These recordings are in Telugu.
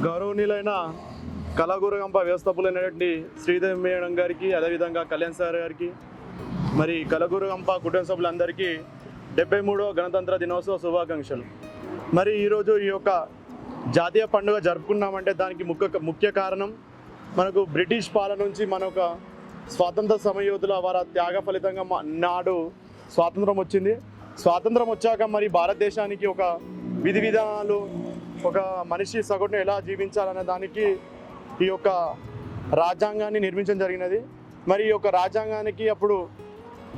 గౌరవనీయులైన కళాగురగంప వ్యవస్థాపకులైనటువంటి శ్రీదేవి మేడం గారికి, అదేవిధంగా కళ్యాణ్ సార్ గారికి, మరి కళాగురగంప కుటుంబ సభ్యులందరికీ 73వ గణతంత్ర దినోత్సవ శుభాకాంక్షలు. మరి ఈరోజు ఈ యొక్క జాతీయ పండుగ జరుపుకున్నామంటే దానికి ముఖ్య కారణం మనకు బ్రిటిష్ పాలన నుంచి మన ఒక స్వాతంత్ర సమరయోధుల వారి త్యాగ ఫలితంగా నాడు స్వాతంత్రం వచ్చింది. స్వాతంత్రం వచ్చాక మరి భారతదేశానికి ఒక విధి విధానాలు, ఒక మనిషి సగటును ఎలా జీవించాలనే దానికి ఈ యొక్క రాజ్యాంగాన్ని నిర్మించడం జరిగినది. మరి ఈ యొక్క రాజ్యాంగానికి అప్పుడు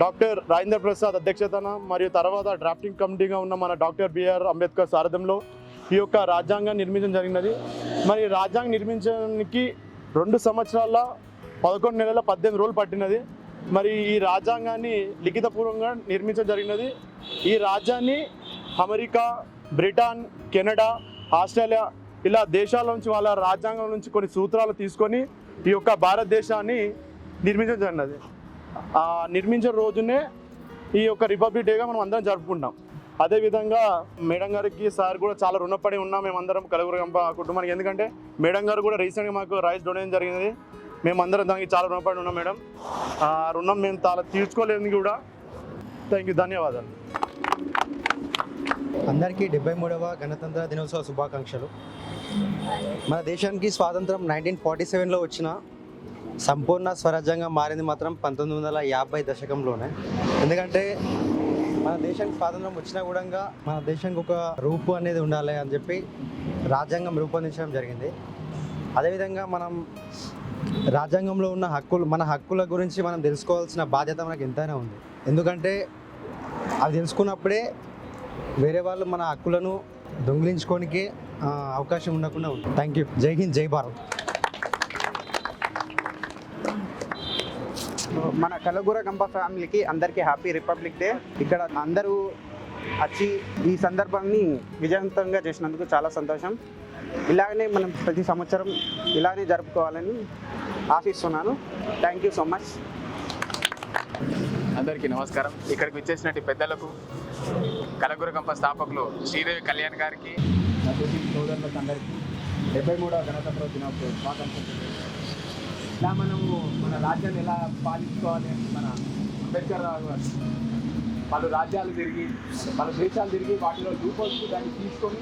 డాక్టర్ రాజేంద్ర ప్రసాద్ అధ్యక్షతన మరియు తర్వాత డ్రాఫ్టింగ్ కమిటీగా ఉన్న మన డాక్టర్ బిఆర్ అంబేద్కర్ సారథ్యంలో ఈ యొక్క రాజ్యాంగాన్ని నిర్మించడం జరిగినది. మరి రాజ్యాంగం నిర్మించడానికి 2 సంవత్సరాల 11 నెలల 18 రోజులు పట్టినది. మరి ఈ రాజ్యాంగాన్ని లిఖితపూర్వకంగా నిర్మించడం జరిగినది. ఈ రాజ్యాన్ని అమెరికా, బ్రిటన్, కెనడా, ఆస్ట్రేలియా ఇలా దేశాల నుంచి వాళ్ళ రాజ్యాంగం నుంచి కొన్ని సూత్రాలు తీసుకొని ఈ యొక్క భారతదేశాన్ని నిర్మించడం జరిగినది. ఆ నిర్మించిన రోజునే ఈ యొక్క రిపబ్లిక్ డేగా మనం అందరం జరుపుకుంటాం. అదేవిధంగా మేడం గారికి, సార్ కూడా చాలా రుణపడి ఉన్నాం మేమందరం కళాగురగంప కుటుంబానికి. ఎందుకంటే మేడం గారు కూడా రీసెంట్గా మాకు రైస్ డొనేషన్ జరిగినది. మేమందరం దానికి చాలా రుణపడి ఉన్నాం మేడం. ఆ రుణం మేము చాలా తీర్చుకోలేదు కూడా. థ్యాంక్ యూ, ధన్యవాదాలు. అందరికీ 73వ గణతంత్ర దినోత్సవ శుభాకాంక్షలు. మన దేశానికి స్వాతంత్రం 1947లో వచ్చిన సంపూర్ణ స్వరాజ్యంగా మారింది మాత్రం 1950 దశకంలోనే. ఎందుకంటే మన దేశానికి స్వాతంత్రం వచ్చినా కూడా మన దేశానికి ఒక రూపు అనేది ఉండాలి అని చెప్పి రాజ్యాంగం రూపొందించడం జరిగింది. అదేవిధంగా మనం రాజ్యాంగంలో ఉన్న మన హక్కుల గురించి మనం తెలుసుకోవాల్సిన బాధ్యత మనకు ఎంతైనా ఉంది. ఎందుకంటే అవి తెలుసుకున్నప్పుడే వేరే వాళ్ళు మన హక్కులను దొంగిలించుకోనికి అవకాశం ఉండకుండా ఉంది. Thank you. జై హింద్, జై భారత్. మన కళాగురగంప ఫ్యామిలీకి అందరికీ హ్యాపీ రిపబ్లిక్ డే. ఇక్కడ అందరూ వచ్చి ఈ సందర్భాన్ని విజయవంతంగా చేసినందుకు చాలా సంతోషం. ఇలాగనే మనం ప్రతి సంవత్సరం ఇలానే జరుపుకోవాలని ఆశిస్తున్నాను. Thank you so much. అందరికీ నమస్కారం. ఇక్కడికి వచ్చేసినట్టు పెద్దలకు, కళాగురగంప స్థాపకులు శ్రీదేవి కళ్యాణ్ గారికి, సోదరులకు అందరికీ 73వ గణతంత్ర దినోత్సవ శుభాకాంక్షలు. ఇలా మనము మన రాజ్యాన్ని ఎలా పాలించుకోవాలి, మన అంబేద్కర్ గారు పలు రాజ్యాలు తిరిగి, పలు దేశాలు తిరిగి వాటిలో రూపొంది దాన్ని తీసుకొని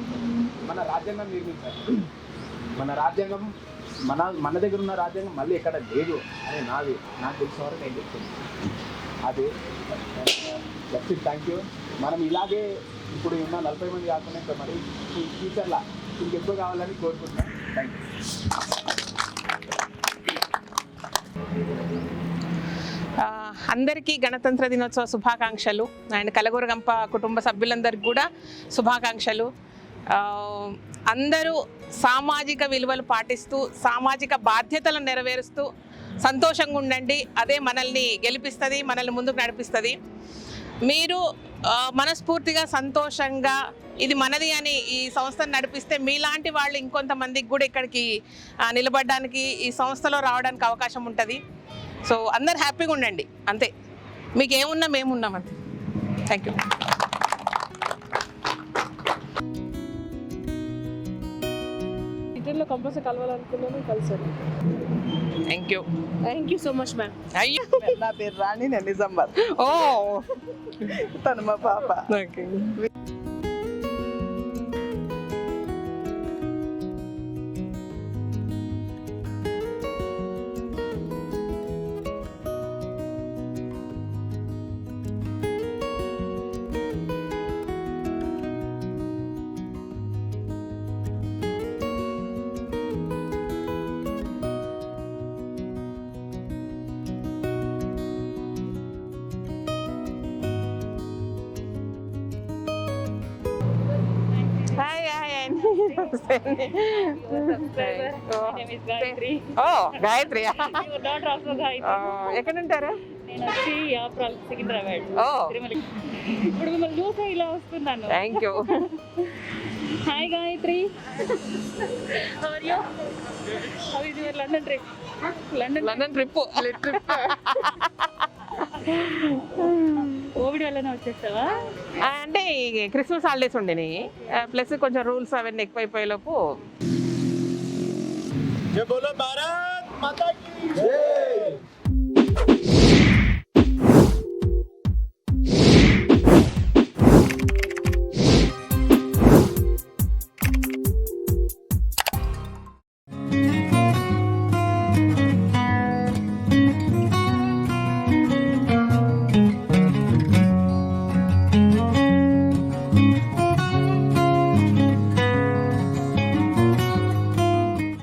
మన రాజ్యాంగం నిర్మించారు. మన రాజ్యాంగం మన దగ్గర ఉన్న రాజ్యాంగం మళ్ళీ ఎక్కడ లేదు అని నాకు తెలిసిన వరకు నేను చెప్తున్నాను. అది థ్యాంక్ యూ. మనం ఇలాగే ఇప్పుడు ఉన్న 40 మంది కాకుండా ఇంకా మరి ఫ్యూచర్లో ఇంకెక్కువ కావాలని కోరుకుంటున్నాను. Thank you. అందరికీ గణతంత్ర దినోత్సవ శుభాకాంక్షలు. అండ్ కళాగురగంప కుటుంబ సభ్యులందరికీ కూడా శుభాకాంక్షలు. అందరూ సామాజిక విలువలు పాటిస్తూ, సామాజిక బాధ్యతలను నెరవేరుస్తూ సంతోషంగా ఉండండి. అదే మనల్ని గెలిపిస్తుంది, మనల్ని ముందుకు నడిపిస్తుంది. మీరు మనస్ఫూర్తిగా సంతోషంగా ఇది మనది అని ఈ సంస్థను నడిపిస్తే మీలాంటి వాళ్ళు ఇంకొంతమందికి కూడా ఇక్కడికి నిలబడడానికి, ఈ సంస్థలో రావడానికి అవకాశం ఉంటుంది. సో అందరు హ్యాపీగా ఉండండి, అంతే. మీకు ఏమున్నా మేమున్నాం, అంతే. Thank you. ఇంటర్లో కంపల్సరీ కలవాలనుకున్నాను, కలిసాను. Thank you. Thank you so much ma'am. అయ్యో, నా పేరు రాణి, నేను నిజామాబాద్. ఓ, తను మా పాప. ఓకే. గాయత్రి, ఎక్కడ ఉంటారు? సికింద్రాబాద్. ఇప్పుడు మిమ్మల్ని చూసే ఇలా వస్తున్నాను. Thank you. Hi Gayatri. London trip. London trip. Covid వల్ల ఇవాళనే వచ్చేస్తావా? అంటే ఈ క్రిస్మస్ హాలిడేస్ ఉండేవి, ప్లస్ కొంచెం రూల్స్ అవన్నీ ఎక్కువైపోయేలోపు జై బోలో భారత్ మాతా కీ జై.